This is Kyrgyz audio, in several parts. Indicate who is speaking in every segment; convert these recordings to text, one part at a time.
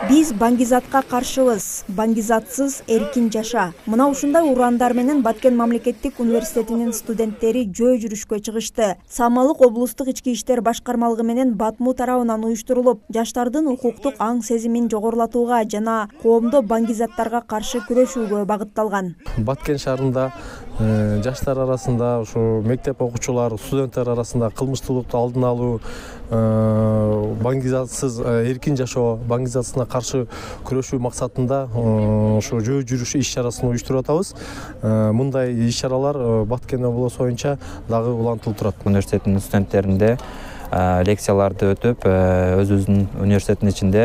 Speaker 1: Биз баңгизатка каршыбыз. Баңгизатсыз эркин жаша. Мына ушундай урандар менен Баткен мамлекеттик университетинин студенттери жөө жүрүшкө чыгышты. Самалык облустук ички иштер башкармалыгы менен Батму тарабынан уюштурулуп, жаштардын укуктук аң сезимин жогорулатууга жана коомдо баңгизаттарга каршы күрөшүүгө багытталган.
Speaker 2: Баткен шаарында жаштар арасында, ушу мектеп окуучулар, студенттер арасында кылмыштуулукту алдын алуу, баңгизатсыз эркин жашоо, баңгизатсына каршы күрөшүү максатында ушу жөө жүрүш иш-чарасын уюштуруп атабыз. Мындай иш-чаралар Баткен облусу боюнча дагы улантылып турат.
Speaker 3: Университеттин студенттеринде лекцияларды өтүп, өзүбүздүн университеттин ичинде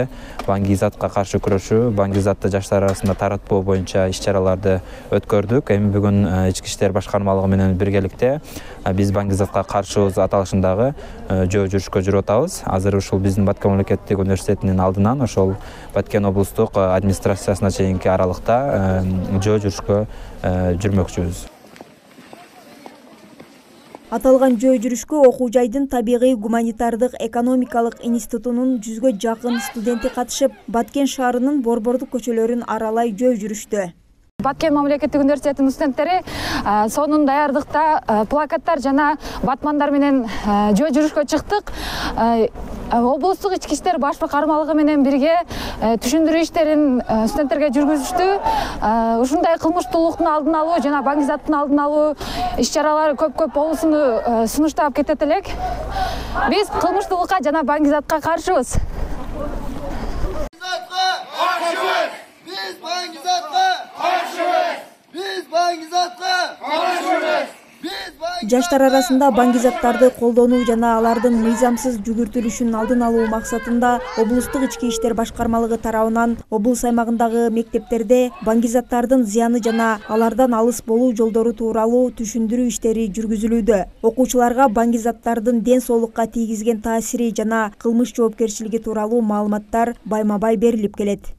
Speaker 3: баңгизатка каршы күрөшүү, баңгизатты жаштар арасында таратпоо боюнча иш-чараларды өткөрдүк. Эми бүгүн ички иштер башкармалыгы менен биргеликте биз баңгизатка каршыбыз аталышындагы жөө жүрүшкө жүрүп атабыз. Азыр ушул биздин Баткен мамлекеттик университетинин алдынан ошол Баткен облустук администрациясына чейинки аралыкта жөө жүрүшкө жүрмөкчүбүз.
Speaker 1: Аталган жөө жүрүшкө окуу жайдын табигый гуманитардык экономикалык институтунун 100гө жакын студенти катышып, Баткен шаарынын борбордук көчөлөрүн аралай жөө жүрүштү.
Speaker 4: Баткен мамлекеттик университетинин студенттери сонун даярдыкта плакаттар жана батмандар менен жөө жүрүшкө чыктык. Облустук ички иштер башкармалыгы менен бирге түшүндүрүү иштерин студенттерге жүргүзүштү. Ушундай кылмыштуулуктун алдын алуу жана баңгизаттын алдын алуу иш-чаралары көп болуусуну сунуштап кетет элек. Биз кылмыштуулукка жана баңгизатка каршыбыз.
Speaker 1: Жаштар арасында баңгизаттарды колдонуу жана алардын мыйзамсыз жүгүртүлүшүнүн алдын алуу максатында облустук ички иштер башкармалыгы тарабынан облус аймагындагы мектептерде баңгизаттардын зыяны жана алардан алыс болуу жолдору тууралуу түшүндүрүү иштери жүргүзүлүүдө. Окуучуларга баңгизаттардын ден соолукка тийгизген таасири жана кылмыш жоопкерчилиги тууралуу маалыматтар байма-бай берилип келет.